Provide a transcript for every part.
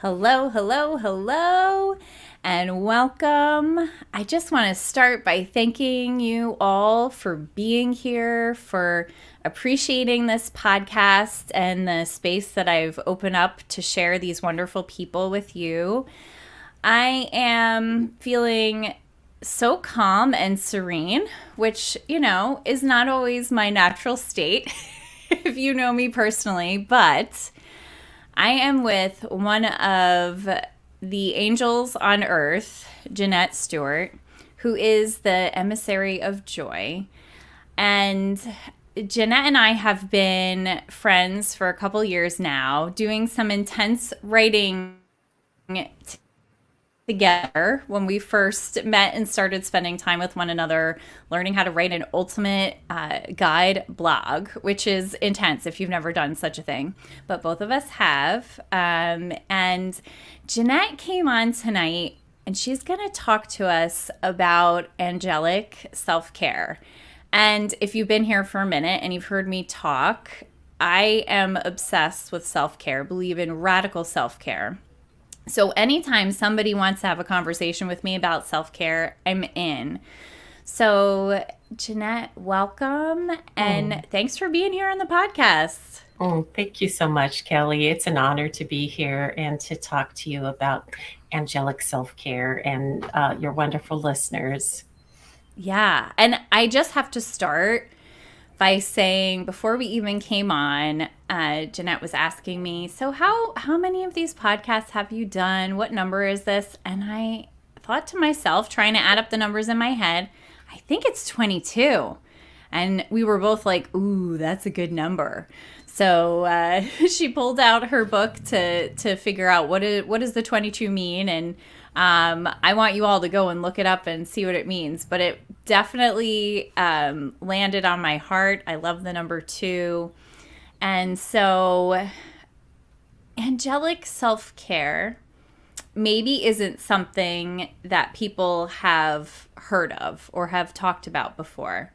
Hello, hello, hello, and welcome. I just want to start by thanking you all for being here, for appreciating this podcast and the space that I've opened up to share these wonderful people with you. I am feeling so calm and serene, which, is not always my natural state, if you know me personally, but I am with one of the angels on earth, Janette Stuart, who is the Emissary of Joy. And Janette and I have been friends for a couple years now, doing some intense writing together when we first met and started spending time with one another, learning how to write an ultimate guide blog, which is intense if you've never done such a thing. But both of us have. And Janette came on tonight and she's going to talk to us about angelic self care. And if you've been here for a minute and you've heard me talk, I am obsessed with self care, believe in radical self care. So anytime somebody wants to have a conversation with me about self-care, I'm in. So Janette, welcome. And thanks for being here on the podcast. Thank you so much, Kelly. It's an honor to be here and to talk to you about angelic self-care and your wonderful listeners. Yeah. And I just have to start by saying before we even came on, Janette was asking me, so how many of these podcasts have you done? What number is this? And I thought to myself, trying to add up the numbers in my head, I think it's 22. And we were both like, ooh, that's a good number. So she pulled out her book to figure out what does the 22 mean, and I want you all to go and look it up and see what it means. But it definitely landed on my heart. I love the number 2. And so angelic self-care maybe isn't something that people have heard of or have talked about before.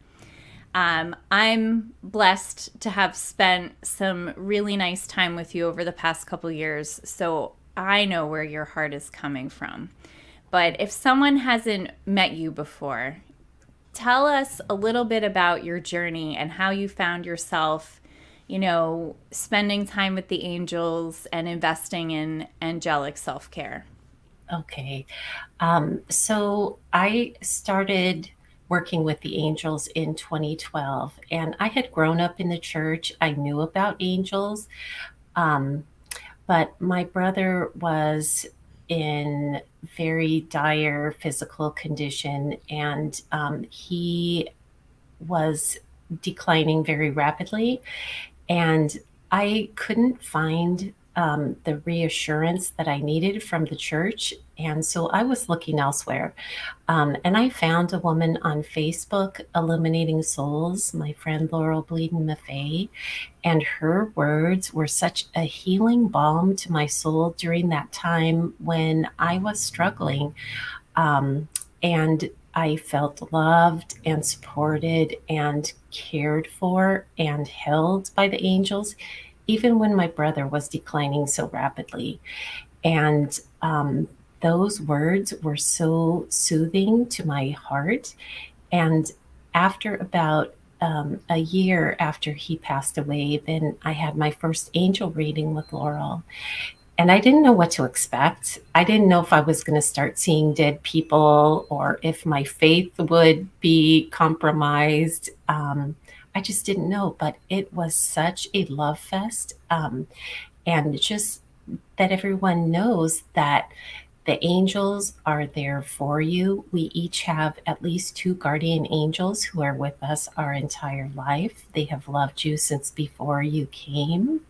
I'm blessed to have spent some really nice time with you over the past couple years, so I know where your heart is coming from. But if someone hasn't met you before, tell us a little bit about your journey and how you found yourself, spending time with the angels and investing in angelic self care. Okay. So I started working with the angels in 2012, and I had grown up in the church. I knew about angels, um, but my brother was in very dire physical condition, and he was declining very rapidly. And I couldn't find the reassurance that I needed from the church. And so I was looking elsewhere. And I found a woman on Facebook, Illuminating Souls, my friend Laurel Bleeden Maffei. And her words were such a healing balm to my soul during that time when I was struggling. And I felt loved and supported and cared for and held by the angels, even when my brother was declining so rapidly. And those words were so soothing to my heart. And after about a year after he passed away, then I had my first angel reading with Laurel. And I didn't know what to expect. I didn't know if I was going to start seeing dead people or if my faith would be compromised. I just didn't know, but it was such a love fest. And just that everyone knows that the angels are there for you. We each have at least 2 guardian angels who are with us our entire life. They have loved you since before you came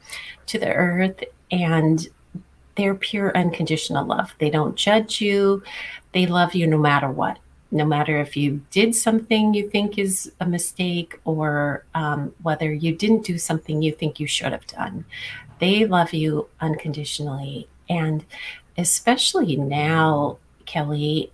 to the earth. And they're pure unconditional love. They don't judge you. They love you no matter what. No matter if you did something you think is a mistake or whether you didn't do something you think you should have done. They love you unconditionally. And especially now, Kelly,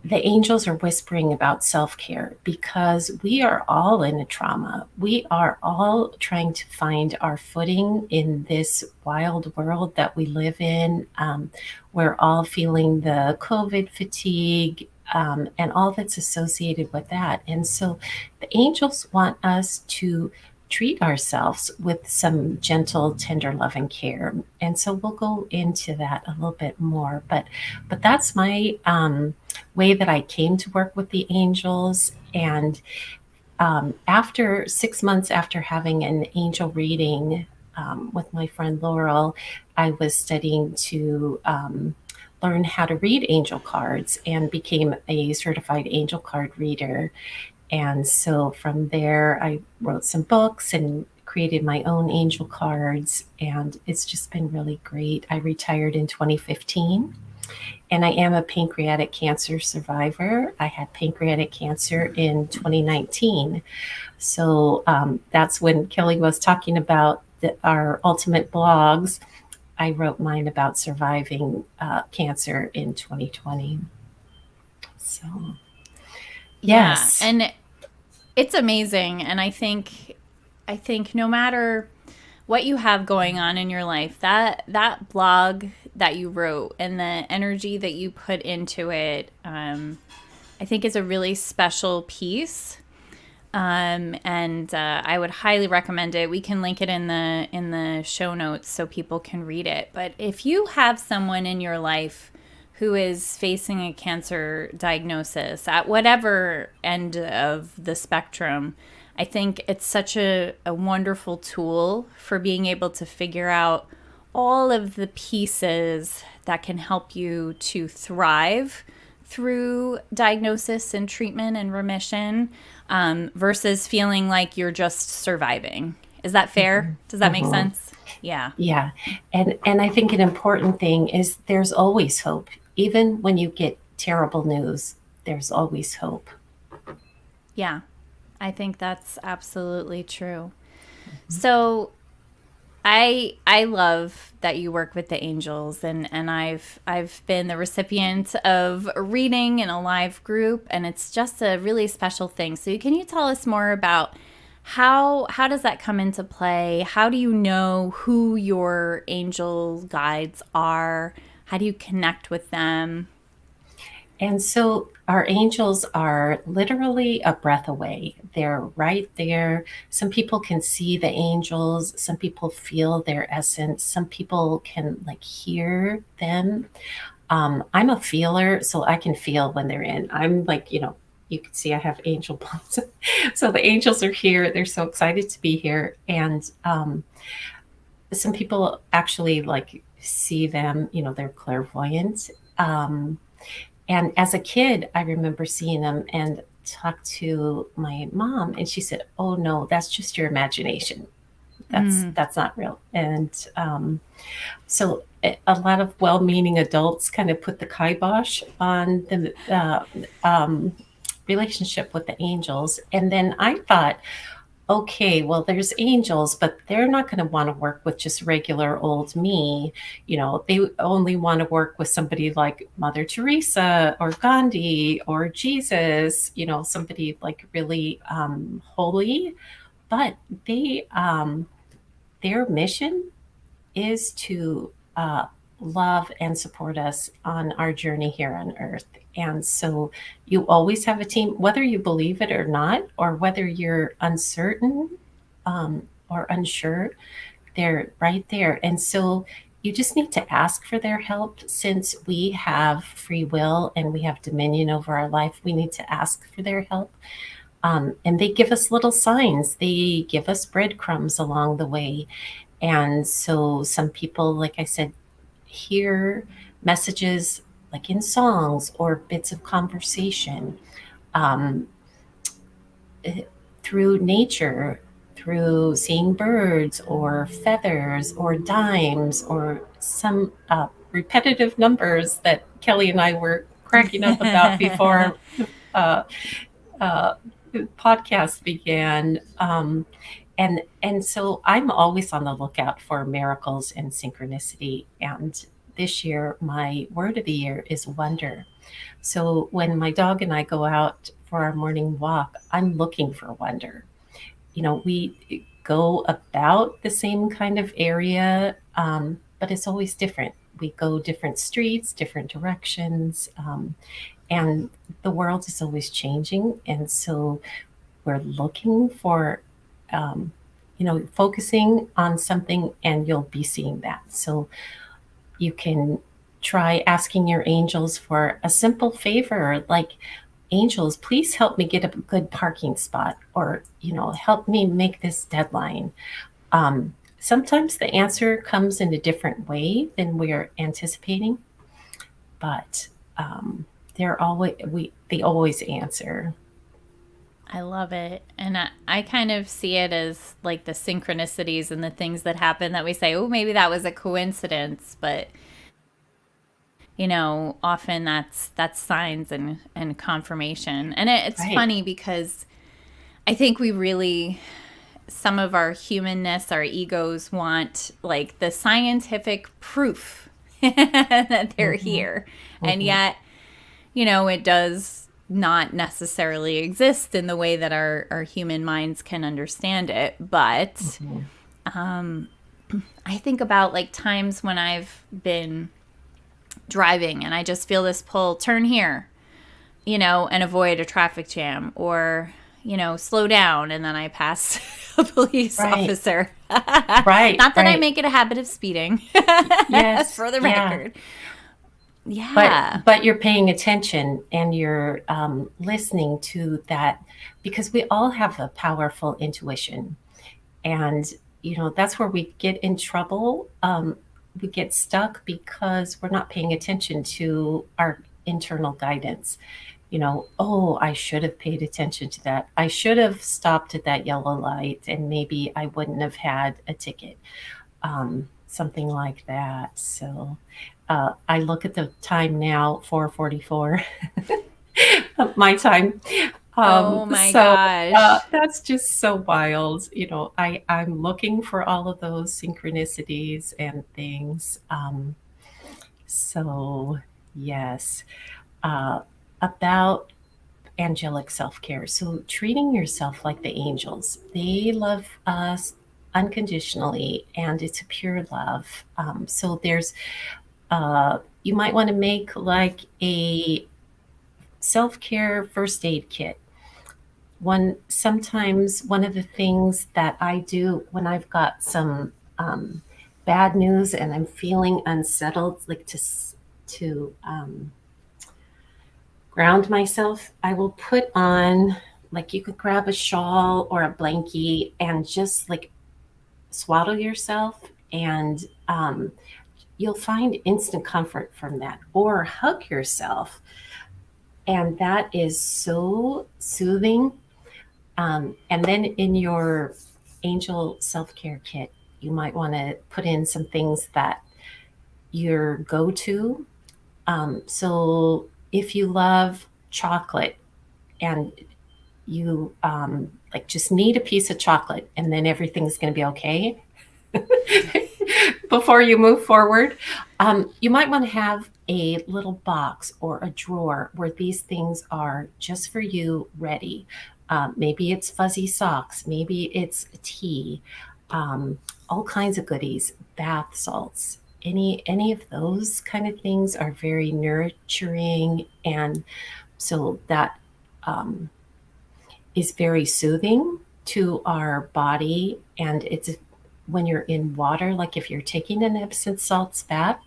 the angels are whispering about self-care because we are all in a trauma. We are all trying to find our footing in this wild world that we live in. We're all feeling the COVID fatigue, and all that's associated with that. And so the angels want us to treat ourselves with some gentle, tender love and care. And so we'll go into that a little bit more. But that's my way that I came to work with the angels. And after 6 months after having an angel reading with my friend Laurel, I was studying to learn how to read angel cards and became a certified angel card reader. And so from there, I wrote some books and created my own angel cards, and it's just been really great. I retired in 2015, and I am a pancreatic cancer survivor. I had pancreatic cancer in 2019. So that's when Kelly was talking about our ultimate blogs. I wrote mine about surviving cancer in 2020. So, Yeah, yes. and it's amazing. And I think no matter what you have going on in your life, that blog that you wrote and the energy that you put into it, I think is a really special piece. And I would highly recommend it. We can link it in the show notes so people can read it. But if you have someone in your life who is facing a cancer diagnosis at whatever end of the spectrum, I think it's such a wonderful tool for being able to figure out all of the pieces that can help you to thrive through diagnosis and treatment and remission, versus feeling like you're just surviving. Is that fair? Does that make Mhm. sense? Yeah. Yeah. And I think an important thing is there's always hope. Even when you get terrible news, there's always hope. Yeah. I think that's absolutely true. So I love that you work with the angels, and I've been the recipient of a reading in a live group, and it's just a really special thing. So can you tell us more about how does that come into play? How do you know who your angel guides are? How do you connect with them? And so our angels are literally a breath away. They're right there. Some people can see the angels, some people feel their essence, some people can like hear them. I'm a feeler, so I can feel when they're in. I'm like, you can see I have angel bones. So the angels are here. They're so excited to be here. And some people actually like see them, they're clairvoyant. And as a kid, I remember seeing them and talked to my mom, and she said, "Oh no, that's just your imagination. That's not real." And so a lot of well-meaning adults kind of put the kibosh on the relationship with the angels. And then I thought, okay, well, there's angels, but they're not going to want to work with just regular old me. They only want to work with somebody like Mother Teresa or Gandhi or Jesus, somebody like really holy. But their mission is to love and support us on our journey here on earth. And so you always have a team, whether you believe it or not, or whether you're uncertain or unsure, they're right there. And so you just need to ask for their help. Since we have free will and we have dominion over our life, we need to ask for their help. And they give us little signs, they give us breadcrumbs along the way. And so some people, like I said, hear messages like in songs or bits of conversation, um, through nature, through seeing birds or feathers or dimes or some repetitive numbers that Kelly and I were cracking up about before uh, uh, the podcast began. And so I'm always on the lookout for miracles and synchronicity. And this year, my word of the year is wonder. So when my dog and I go out for our morning walk, I'm looking for wonder. We go about the same kind of area, but it's always different. We go different streets, different directions, and the world is always changing. And so we're looking for, focusing on something, and you'll be seeing that. So you can try asking your angels for a simple favor, like, angels, please help me get a good parking spot, or, help me make this deadline. Sometimes the answer comes in a different way than we're anticipating, but they always answer. I love it. And I kind of see it as like the synchronicities and the things that happen that we say, oh, maybe that was a coincidence. But, often that's signs and confirmation. And it's Right. funny because I think we really, some of our humanness, our egos want like the scientific proof that they're Hmm. here. And Hmm. yet, it does not necessarily exist in the way that our human minds can understand it. But Hmm. I think about like times when I've been driving and I just feel this pull, turn here, and avoid a traffic jam, or, slow down, and then I pass a police Right. officer. Right. Not that I Right. make it a habit of speeding, Yes. for the Yeah. record. but Yeah. but you're paying attention, and you're listening to that, because we all have a powerful intuition. And that's where we get in trouble. We get stuck because we're not paying attention to our internal guidance. Oh, I should have paid attention to that. I should have stopped at that yellow light, and maybe I wouldn't have had a ticket. Something like that. So I look at the time now, 4:44, my time. Oh my So gosh. that's just so wild. I'm looking for all of those synchronicities and things. So, yes, uh, about angelic self care. So, treating yourself like the angels, they love us unconditionally, and it's a pure love. So, you might want to make like a self care first aid kit. Sometimes one of the things that I do when I've got some bad news and I'm feeling unsettled, like to ground myself, I will put on, like, you could grab a shawl or a blankie and just like swaddle yourself, and you'll find instant comfort from that. Or hug yourself, and that is so soothing. And then in your angel self care kit, you might want to put in some things that your go to. So if you love chocolate, and you like just need a piece of chocolate, and then everything's going to be okay before you move forward, you might want to have a little box or a drawer where these things are just for you, ready. Maybe it's fuzzy socks, maybe it's tea, all kinds of goodies, bath salts. Any of those kind of things are very nurturing, and so that um, is very soothing to our body. And it's when you're in water, like if you're taking an Epsom salts bath,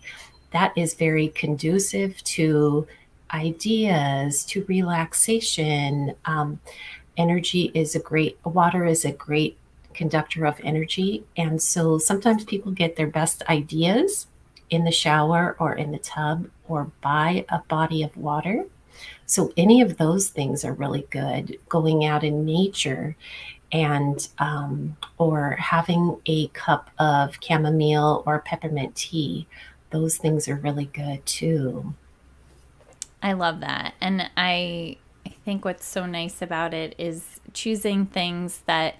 that is very conducive to ideas, to relaxation. Water is a great conductor of energy. And so sometimes people get their best ideas in the shower or in the tub or by a body of water. So any of those things are really good. Going out in nature, and or having a cup of chamomile or peppermint tea, those things are really good too. I love that. And I think what's so nice about it is choosing things that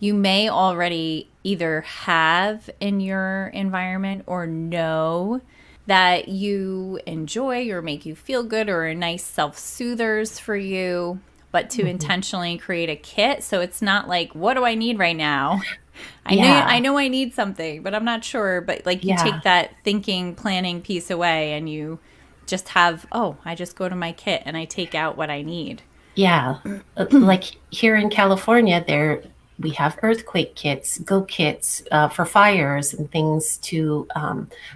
you may already either have in your environment or know that you enjoy or make you feel good or are nice self-soothers for you, but to Mhm. intentionally create a kit so it's not like, what do I need right now? I Yeah, know I need something, but I'm not sure. But like you yeah, take that thinking, planning piece away and you just have, oh, I just go to my kit and I take out what I need. yeah. Like here in California, there we have earthquake kits, go kits for fires and things to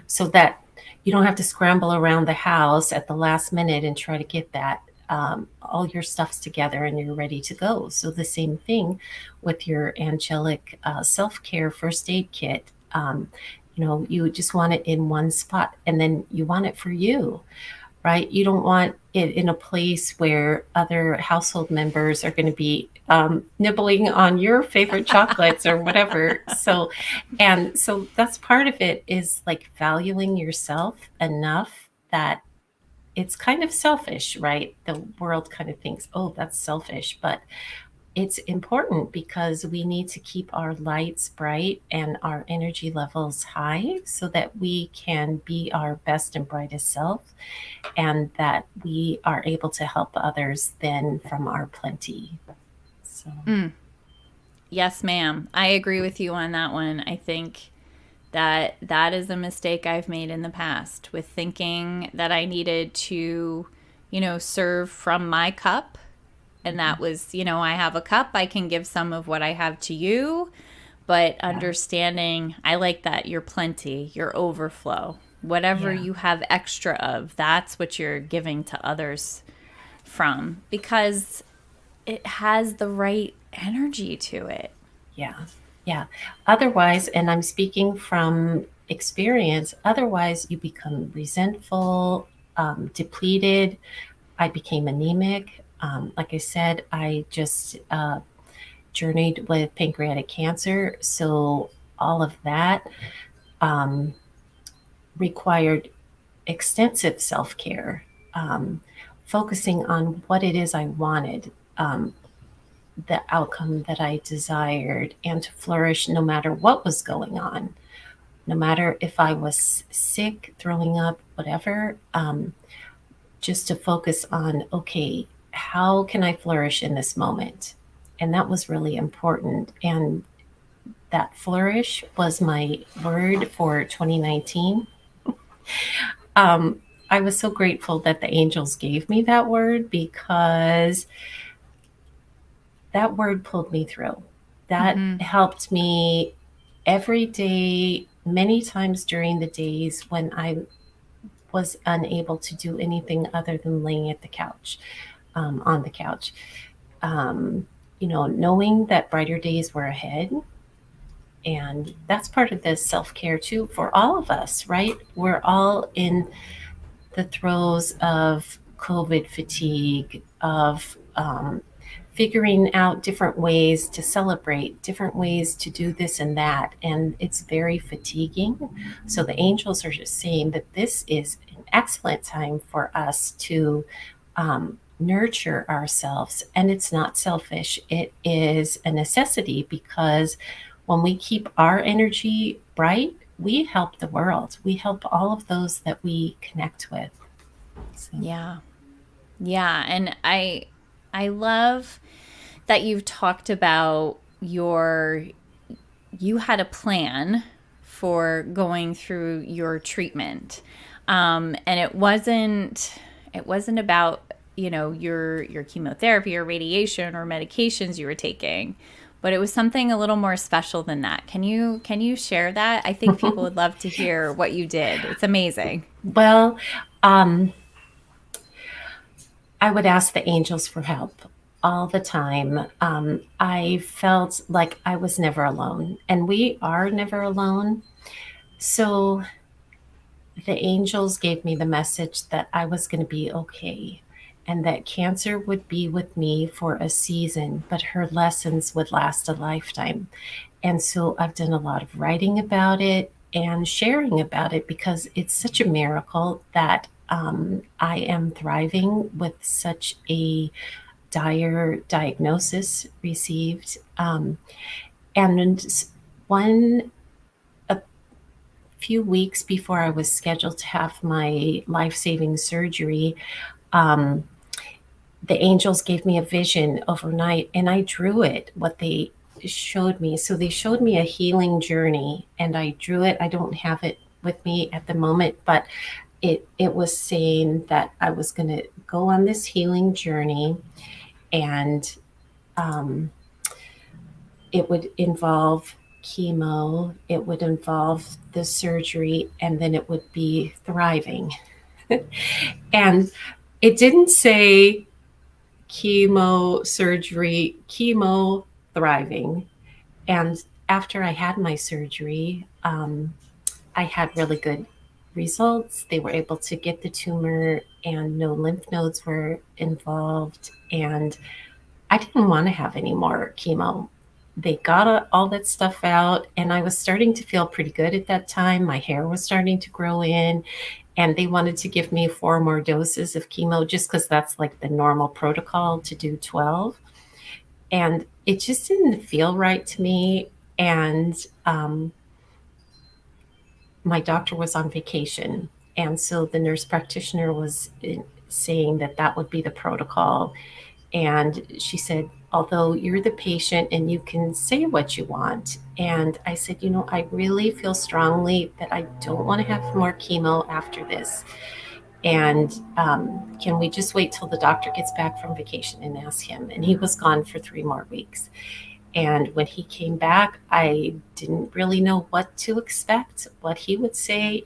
so that you don't have to scramble around the house at the last minute and try to get that all your stuff's together and you're ready to go. So the same thing with your angelic self-care first aid kit. You just want it in one spot, and then you want it for you, right? You don't want it in a place where other household members are going to be nibbling on your favorite chocolates or whatever. So that's part of it, is like valuing yourself enough that it's kind of selfish, right? The world kind of thinks, oh, that's selfish. But it's important because we need to keep our lights bright and our energy levels high so that we can be our best and brightest self, and that we are able to help others then from our plenty. So, Yes, ma'am. I agree with you on that one. I think that that is a mistake I've made in the past with thinking that I needed to, serve from my cup. And that was, I have a cup, I can give some of what I have to you. But yeah, understanding, I like that, your plenty, your overflow, whatever yeah, you have extra of, that's what you're giving to others from because it has the right energy to it. yeah, yeah. Otherwise, and I'm speaking from experience, otherwise you become resentful, depleted. I became anemic. Like I said, I just journeyed with pancreatic cancer. So all of that um, required extensive self care, focusing on what it is I wanted, the outcome that I desired, and to flourish no matter what was going on, no matter if I was sick, throwing up, whatever, just to focus on, okay, how can I flourish in this moment? And that was really important. And that flourish was my word for 2019. Um, I was so grateful that the angels gave me that word, because that word pulled me through. That Mm-hmm. helped me every day, many times during the days when I was unable to do anything other than laying at the couch, on the couch. Um, knowing that brighter days were ahead. And that's part of the self care too for all of us, right? We're all in the throes of COVID fatigue, of figuring out different ways to celebrate, different ways to do this and that. And it's very fatiguing. So the angels are just saying that this is an excellent time for us to nurture ourselves. And it's not selfish, it is a necessity, because when we keep our energy bright, we help the world. We help all of those that we connect with. So, Yeah. Yeah, and I love that you've talked about you had a plan for going through your treatment. And it wasn't about, your chemotherapy or radiation or medications you were taking, but it was something a little more special than that. Can you share that? I think people would love to hear what you did. It's amazing. well, um, I would ask the angels for help all the time. I felt like I was never alone, and we are never alone. So the angels gave me the message that I was going to be okay, and that cancer would be with me for a season, but her lessons would last a lifetime. And so I've done a lot of writing about it and sharing about it, because it's such a miracle that I am thriving with such a dire diagnosis received. And one few weeks before I was scheduled to have my life-saving surgery, um, the angels gave me a vision overnight, and I drew it, what they showed me. So they showed me a healing journey, and I drew it. I don't have it with me at the moment, but it was saying that I was going to go on this healing journey, and um, it would involve chemo, it would involve the surgery, and then it would be thriving. And it didn't say chemo, surgery, chemo, thriving. And after I had my surgery, I had really good results. They were able to get the tumor, and no lymph nodes were involved. And I didn't want to have any more chemo. They got all that stuff out, and I was starting to feel pretty good at that time. My hair was starting to grow in, and they wanted to give me 4 more doses of chemo just because that's like the normal protocol to do 12. And it just didn't feel right to me. And my doctor was on vacation. And so the nurse practitioner was saying that that would be the protocol. And she said, although you're the patient and you can say what you want. And I said, I really feel strongly that I don't want to have more chemo after this. And can we just wait till the doctor gets back from vacation and ask him? And he was gone for 3 more weeks. And when he came back, I didn't really know what to expect, what he would say,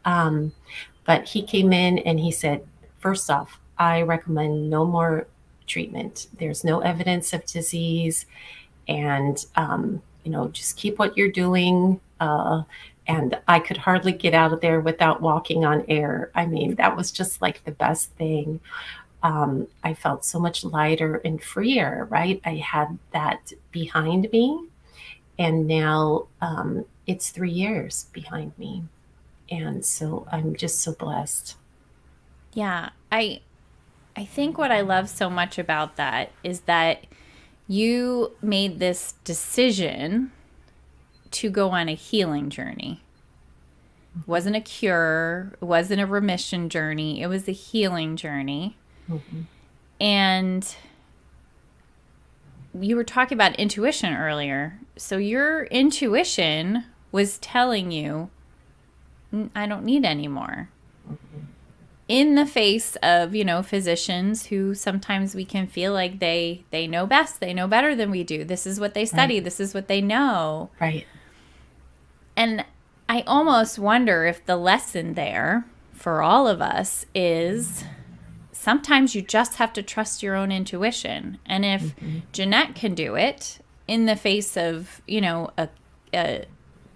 but he came in and he said, first off, I recommend no more treatment. There's no evidence of disease, and just keep what you're doing. And I could hardly get out of there without walking on air. I mean, that was just like the best thing. I felt so much lighter and freer, right? I had that behind me, and now it's 3 years behind me. And so I'm just so blessed. Yeah, I think what I love so much about that is that you made this decision to go on a healing journey. It wasn't a cure, it wasn't a remission journey, it was a healing journey. Mm-hmm. And you were talking about intuition earlier. So your intuition was telling you, I don't need any more. Mm-hmm. In the face of, physicians who sometimes we can feel like they know best, they know better than we do. This is what they study, right. This is what they know. Right. And I almost wonder if the lesson there for all of us is sometimes you just have to trust your own intuition. And if mm-hmm. Janette can do it in the face of, a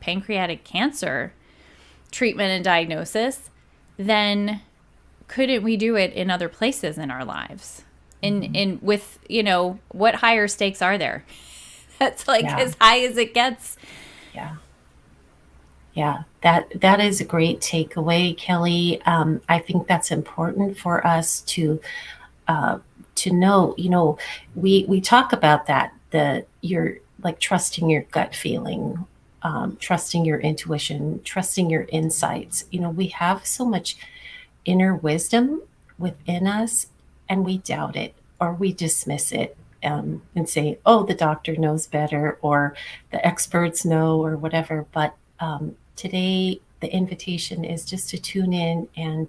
pancreatic cancer treatment and diagnosis, then couldn't we do it in other places in our lives? In with, what higher stakes are there? That's like as high as it gets. Yeah. Yeah, that is a great takeaway, Kelly. I think that's important for us to know. We talk about that. You're like trusting your gut feeling, trusting your intuition, trusting your insights. We have so much inner wisdom within us, and we doubt it or we dismiss it and say, "Oh, the doctor knows better," or "the experts know," or whatever. But today, the invitation is just to tune in and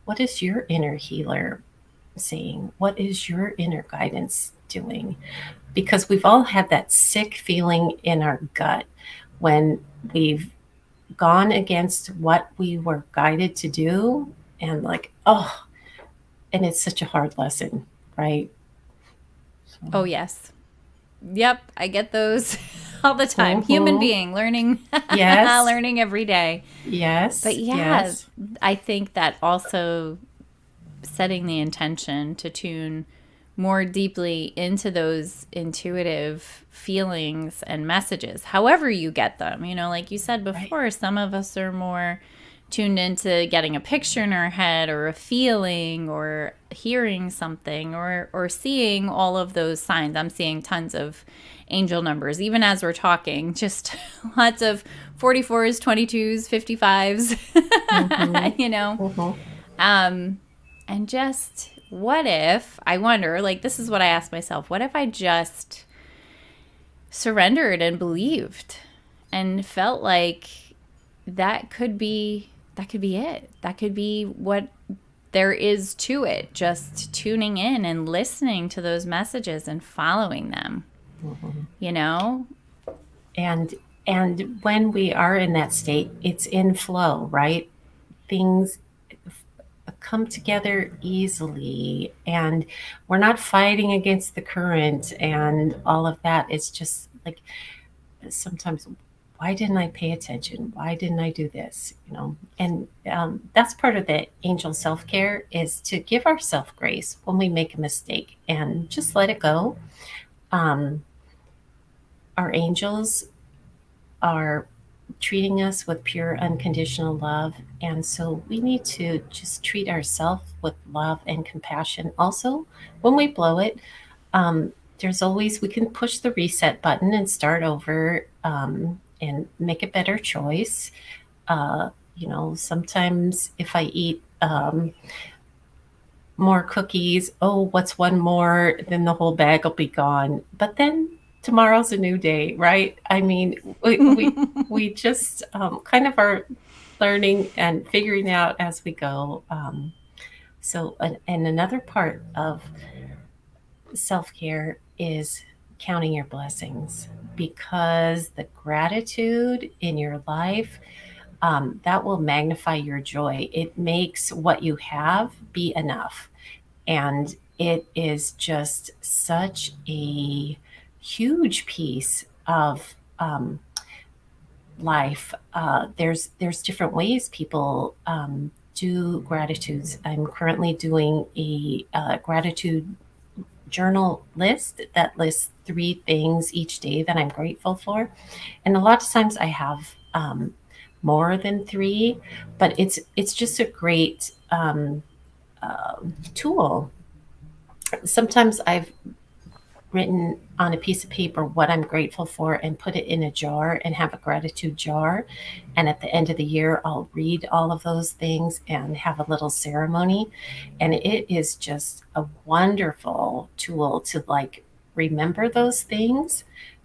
what is your inner healer saying? What is your inner guidance doing? Because we've all had that sick feeling in our gut when we've gone against what we were guided to do, and and it's such a hard lesson, right? So. Oh, yes. Yep, I get those all the time. Mm-hmm. Human being learning, yes. Learning every day. Yes. But yes, I think that also setting the intention to tune more deeply into those intuitive feelings and messages, however you get them. Like you said before, right. Some of us are more tuned into getting a picture in our head or a feeling or hearing something or seeing all of those signs. I'm seeing tons of angel numbers, even as we're talking, just lots of 44s, 22s, 55s, Mm-hmm. you know? Mm-hmm. And just what if, I wonder, like, this is what I ask myself, what if I just surrendered and believed and felt like that could be it. That could be what there is to it. Just tuning in and listening to those messages and following them, Mm-hmm. you know? And and when we are in that state, it's in flow, right? Things come together easily, and we're not fighting against the current and all of that. It's just like sometimes, why didn't I pay attention? Why didn't I do this? And that's part of the angel self-care, is to give ourselves grace when we make a mistake and just let it go. um, our angels are treating us with pure unconditional love, and so we need to just treat ourselves with love and compassion also. When we blow it, there's always, we can push the reset button and start over, and make a better choice. Sometimes if I eat more cookies, oh, what's one more? Then the whole bag will be gone. But then tomorrow's a new day, right? I mean, we just kind of are learning and figuring out as we go. And another part of self care is counting your blessings, because the gratitude in your life, that will magnify your joy. It makes what you have be enough. And it is just such a huge piece of life. There's different ways people do gratitudes. I'm currently doing a gratitude journal list that lists 3 things each day that I'm grateful for. And a lot of times I have more than 3, but it's just a great tool. Sometimes I've written on a piece of paper what I'm grateful for and put it in a jar and have a gratitude jar. And at the end of the year, I'll read all of those things and have a little ceremony. And it is just a wonderful tool to like remember those things,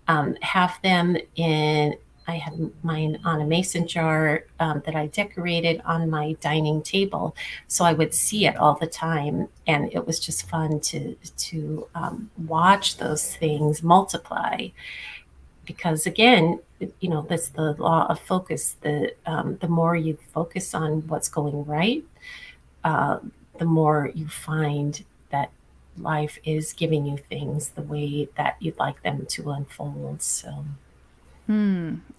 have them in. I had mine on a mason jar that I decorated on my dining table, so I would see it all the time, and it was just fun to watch those things multiply. Because again, that's the law of focus. The more you focus on what's going right, uh, the more you find that life is giving you things the way that you'd like them to unfold. So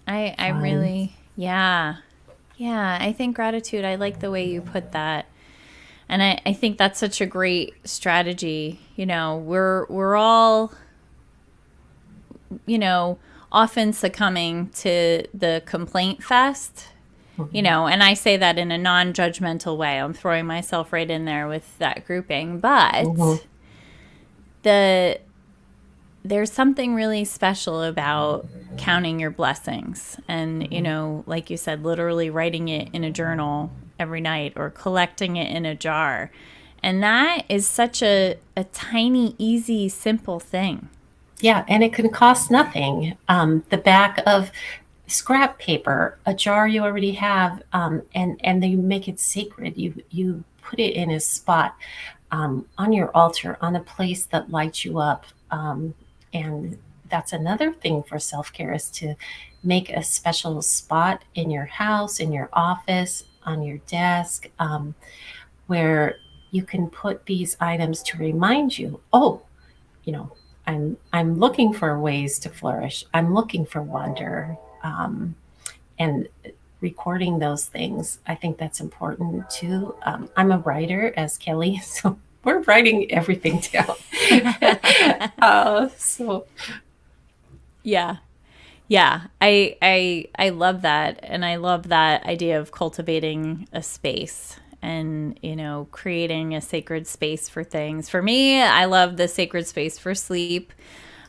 I fun. really, yeah. Yeah, I think gratitude, I like the way you put that. And I think that's such a great strategy. We're all, often succumbing to the complaint fest, Mhm. and I say that in a non judgmental way. I'm throwing myself right in there with that grouping. But Mhm. the there's something really special about counting your blessings and, Mhm. like you said, literally writing it in a journal every night or collecting it in a jar. And that is such a tiny, easy, simple thing. Yeah, and it can cost nothing. The back of scrap paper, a jar you already have, and then you make it sacred. You put it in a spot, on your altar, on a place that lights you up. And that's another thing for self care, is to make a special spot in your house, in your office, on your desk, where you can put these items to remind you, oh, you know, I'm looking for ways to flourish. I'm looking for wonder, and recording those things. I think that's important too. I'm a writer, as Kelly, so we're writing everything down. So Yeah. Yeah, I love that, and I love that idea of cultivating a space and, creating a sacred space for things. For me, I love the sacred space for sleep.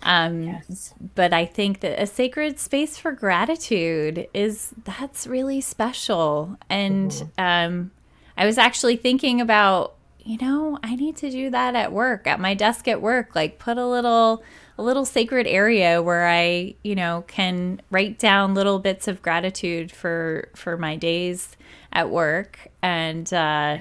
Um, Yes. but I think that a sacred space for gratitude that's really special. And Hmm. I was actually thinking about, I need to do that at work, at my desk at work, like put a little sacred area where I, can write down little bits of gratitude for my days at work, and Yeah.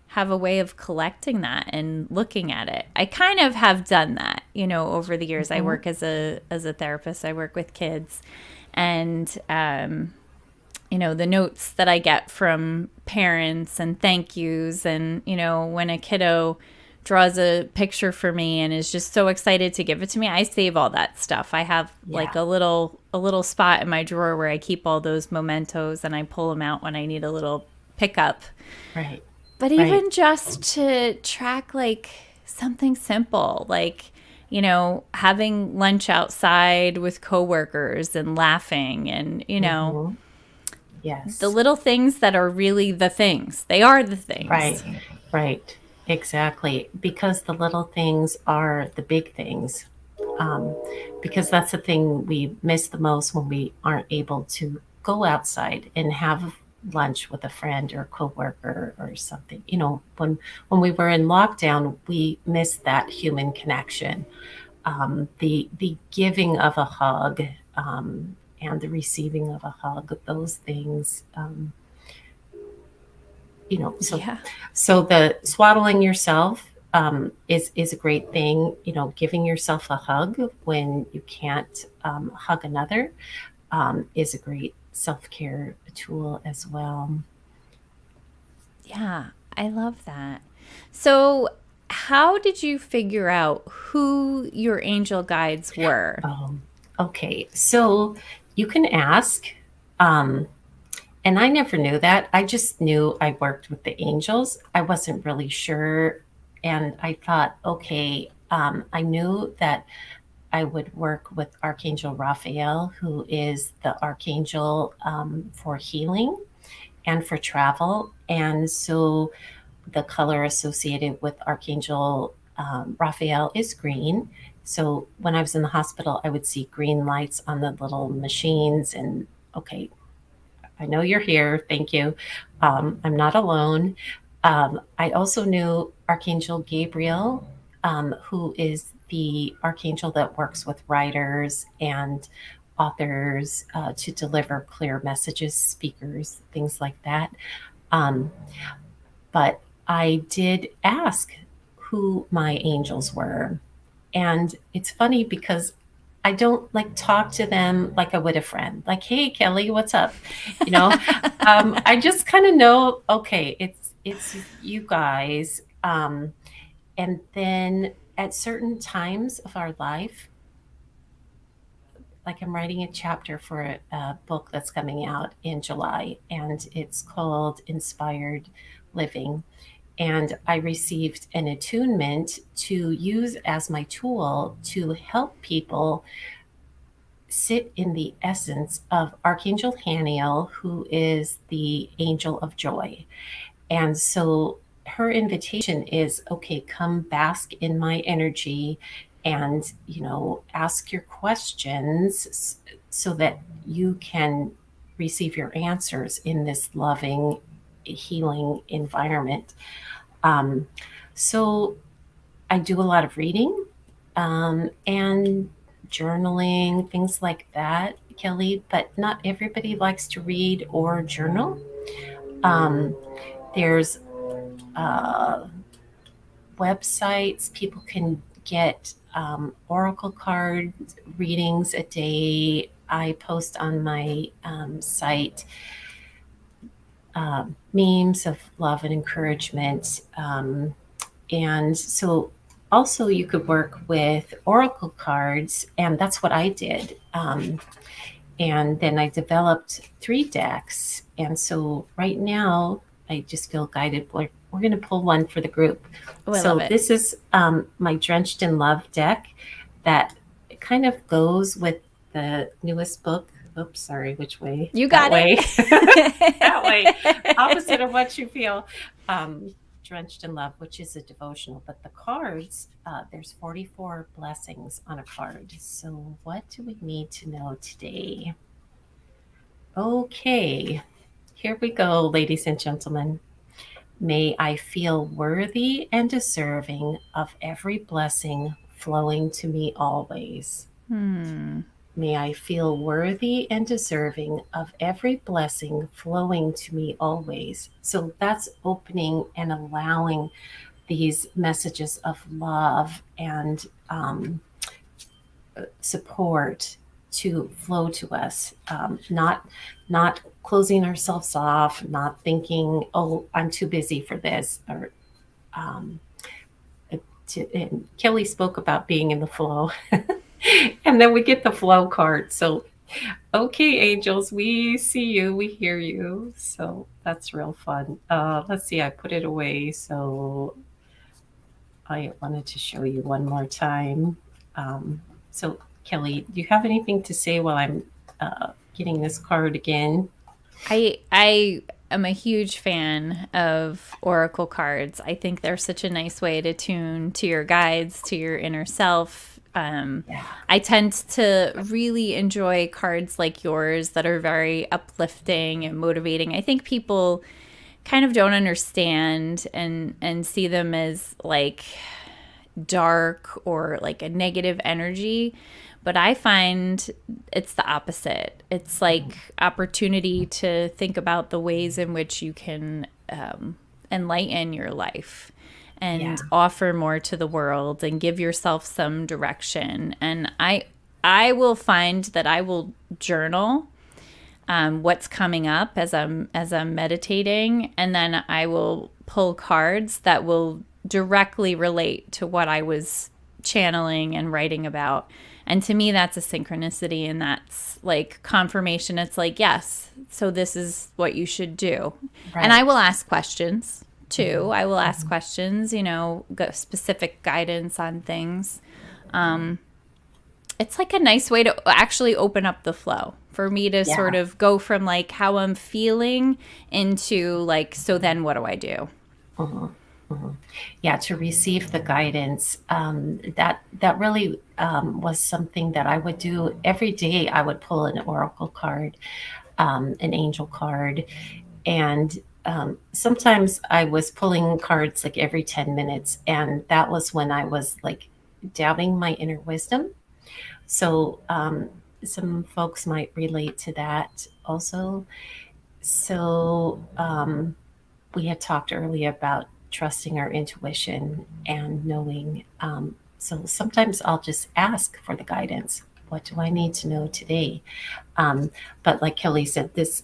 have a way of collecting that and looking at it. I kind of have done that, over the years. I Hmm. work as a therapist. I work with kids, and the notes that I get from parents and thank yous, and when a kiddo draws a picture for me and is just so excited to give it to me, I save all that stuff. I have like Yeah. a little spot in my drawer where I keep all those mementos, and I pull them out when I need a little pickup. Right. But Right. even just to track like something simple, like, having lunch outside with coworkers and laughing, and, Hmm. the Yes. little things that are really the things. They are the Right. things. Right. Exactly. Because the little things are the big things. Um, because that's the thing we miss the most when we aren't able to go outside and have lunch with a friend or coworker or something. When we were in lockdown, we missed that human connection, the giving of a hug, and the receiving of a hug. Those things. So Yeah. the swaddling yourself, is a great thing. Giving yourself a hug when you can't hug another, is a great self care tool as well. Yeah. I love that. So, how did you figure out who your angel guides were? Okay, so you can ask. Um, and I never knew that. I just knew I worked with the angels. I wasn't really sure. And I thought, okay, I knew that I would work with Archangel Raphael, who is the archangel, for healing and for travel. And so the color associated with Archangel, Raphael is green. So when I was in the hospital, I would see green lights on the little machines. And okay, I know you're here. Thank you. I'm not alone. I also knew Archangel Gabriel, who is the archangel that works with writers and authors, to deliver clear messages, speakers, things like that. Um, but I did ask who my angels were. And it's funny because I don't like talk to them like I would a friend. Like, hey, Kelly, what's up? You know, I just kind of know, okay, it's you guys. And then at certain times of our life, like I'm writing a chapter for a book that's coming out in July, and it's called Inspired Living. And I received an attunement to use as my tool to help people sit in the essence of Archangel Haniel, who is the angel of joy. And so her invitation is, okay, come bask in my energy and, ask your questions so that you can receive your answers in this loving, healing environment. Um, so I do a lot of reading, and journaling, things like that, Kelly, but not everybody likes to read or journal. Um, there's uh, websites, people can get oracle card readings a day. I post on my site memes of love and encouragement. And so also you could work with oracle cards, and that's what I did. And then I developed 3 decks. And so right now I just feel guided. We're going to pull one for the group. Oh, I love So it. this is my Drenched in Love deck that kind of goes with the newest book. Oops, sorry, which way? You That got way. That way. it. Opposite of what you feel. Um, Drenched in Love, which is a devotional. But the cards, there's 44 blessings on a card. So what do we need to know today? Okay, here we go, ladies and gentlemen. May I feel worthy and deserving of every blessing flowing to me always. Hmm. May I feel worthy and deserving of every blessing flowing to me always. So that's opening and allowing these messages of love and support to flow to us, not closing ourselves off, not thinking, oh, I'm too busy for this, or um, and Kelly spoke about being in the flow. And then we get the flow card. So, okay, angels, we see you, we hear you. So that's real fun. Let's see, I put it away. So I wanted to show you one more time. So, Kelly, do you have anything to say while I'm getting this card again? I am a huge fan of oracle cards. I think they're such a nice way to tune to your guides, to your inner self. Yeah. I tend to really enjoy cards like yours that are very uplifting and motivating. I think people kind of don't understand and see them as like dark or like a negative energy, but I find it's the opposite. It's like opportunity to think about the ways in which you can enlighten your life and Yeah. offer more to the world and give yourself some direction. And I will find that I will journal what's coming up as I'm meditating, and then I will pull cards that will directly relate to what I was channeling and writing about. And to me, that's a synchronicity, and that's like confirmation. It's like, yes, so this is what you should do. Right. And I will ask questions too. I will ask questions, specific guidance on things. It's like a nice way to actually open up the flow for me to sort of go from like how I'm feeling into like, so then what do I do? Yeah, to receive the guidance. That really was something that I would do every day. I would pull an oracle card, an angel card, and sometimes I was pulling cards like every 10 minutes, and that was when I was like doubting my inner wisdom. So some folks might relate to that also. So we had talked earlier about trusting our intuition and knowing. So sometimes I'll just ask for the guidance. What do I need to know today? But like Kelly said, this,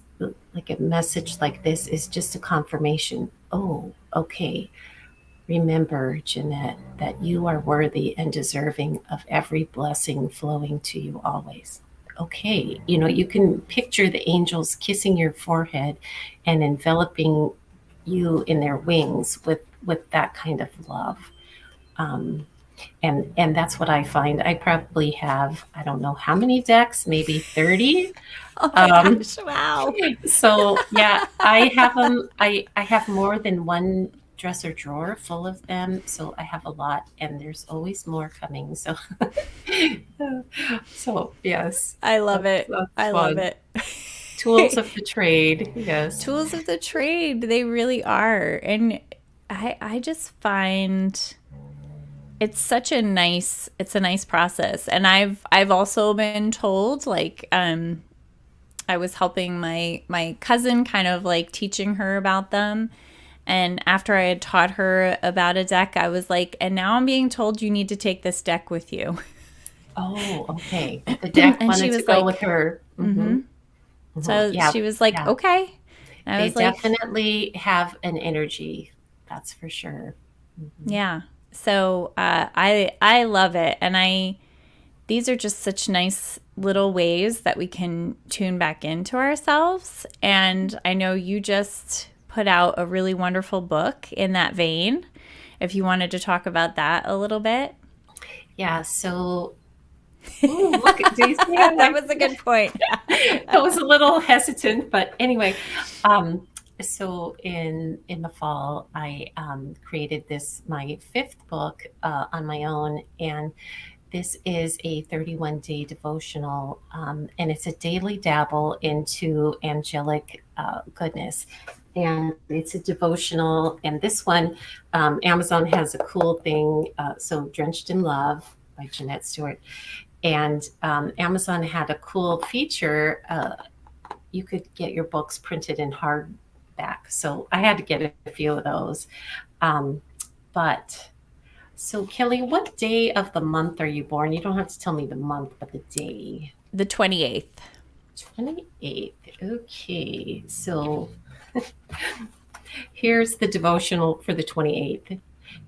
like a message like this, is just a confirmation. Oh, okay. Remember, Janette, that you are worthy and deserving of every blessing flowing to you always. Okay, you can picture the angels kissing your forehead and enveloping you in their wings with that kind of love. And that's what I find. I probably have, I don't know how many decks, maybe 30. Oh my gosh, wow. So yeah, I have them. I have more than one dresser drawer full of them. So I have a lot, and there's always more coming. So, so yes, I love it. that's I love fun. it. Tools of the trade. Yes. Tools of the trade, they really are. And I just find it's a nice process. And I've also been told like I was helping my cousin, kind of like teaching her about them. And after I had taught her about a deck, I was like, and now I'm being told you need to take this deck with you. Oh, okay. The deck And she wanted to was go like, with her. so Yeah, she was like, yeah. okay. And I They was like, definitely have an energy. That's for sure. yeah. So I love it. And these are just such nice little ways that we can tune back into ourselves. And I know you just put out a really wonderful book in that vein. If you wanted to talk about that a little bit. Yeah. So Ooh, look, do you see how That was a good point. I was a little hesitant, but anyway, um, so in the fall, I created this my fifth book on my own, and this is a 31-day devotional, and it's a daily dabble into angelic goodness. And it's a devotional, and this one, Amazon has a cool thing. So, Drenched in Love by Janette Stuart, and Amazon had a cool feature. You could get your books printed in hardback. So I had to get a few of those. Um, but so, Kelly, what day of the month are you born? You don't have to tell me the month, but the day. The 28th. 28th. Okay. So here's the devotional for the 28th.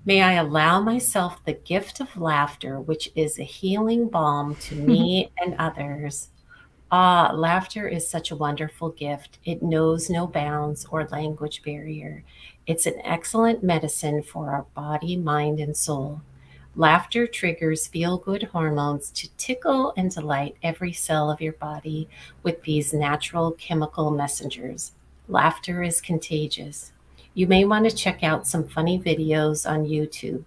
May I allow myself the gift of laughter, which is a healing balm to me and others. Ah, laughter is such a wonderful gift. It knows no bounds or language barrier. It's an excellent medicine for our body, mind, and soul. Laughter triggers feel good hormones to tickle and delight every cell of your body with these natural chemical messengers. Laughter is contagious. You may want to check out some funny videos on YouTube.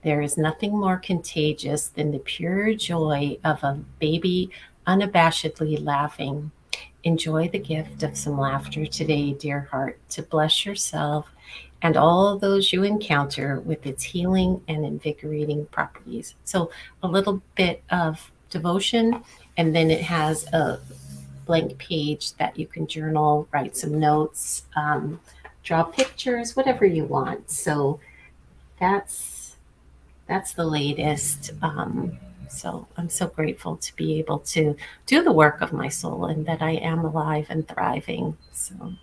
There is nothing more contagious than the pure joy of a baby unabashedly laughing. Enjoy the gift of some laughter today, dear heart, to bless yourself and all those you encounter with its healing and invigorating properties. So, a little bit of devotion, and then it has a blank page that you can journal, write some notes, draw pictures, whatever you want. So, that's the latest. So I'm so grateful to be able to do the work of my soul and that I am alive and thriving. So,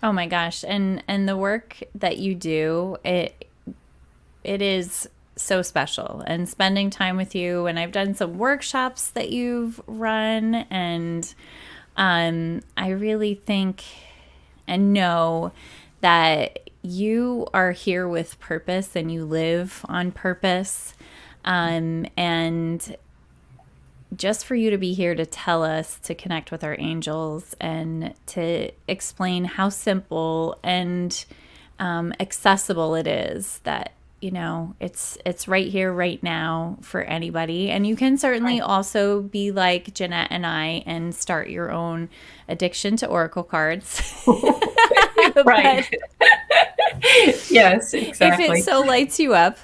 Oh my gosh. And the work that you do, it is so special. And spending time with you, and I've done some workshops that you've run, and I really think and know that you are here with purpose and you live on purpose. And just for you to be here to tell us to connect with our angels and to explain how simple and accessible it is, that it's right here right now for anybody. And you can certainly also be like Janette and I and start your own addiction to oracle cards. right. Yes, exactly. If it so lights you up.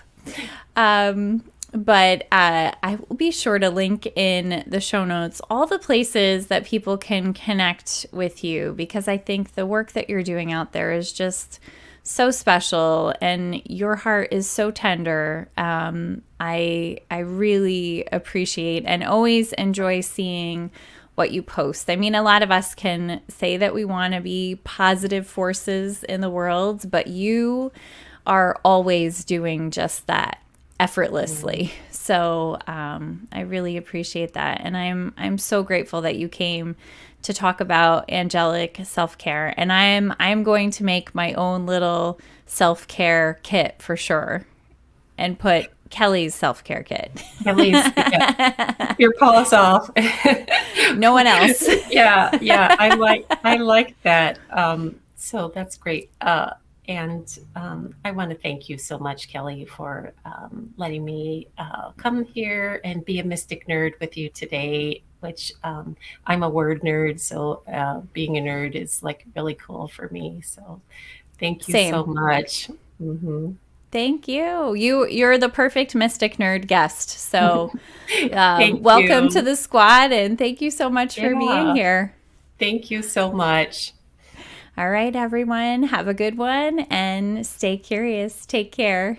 But I will be sure to link in the show notes all the places that people can connect with you, because I think the work that you're doing out there is just so special, and your heart is so tender. I really appreciate and always enjoy seeing what you post. I mean, a lot of us can say that we want to be positive forces in the world, but you are always doing just that effortlessly. So I really appreciate that, and I'm so grateful that you came to talk about angelic self-care. And I'm going to make my own little self-care kit for sure, and put Kelly's self-care kit. Kelly's, yeah. Your paws off. No one else. Yeah. I like that. So that's great. And I want to thank you so much, Kelly, for letting me come here and be a mystic nerd with you today, which I'm a word nerd. So being a nerd is like really cool for me. So thank you so much. Mm-hmm. Thank you. You're the perfect mystic nerd guest. So welcome to the squad, and thank you so much for being here. Thank you so much. All right, everyone. Have a good one and stay curious. Take care.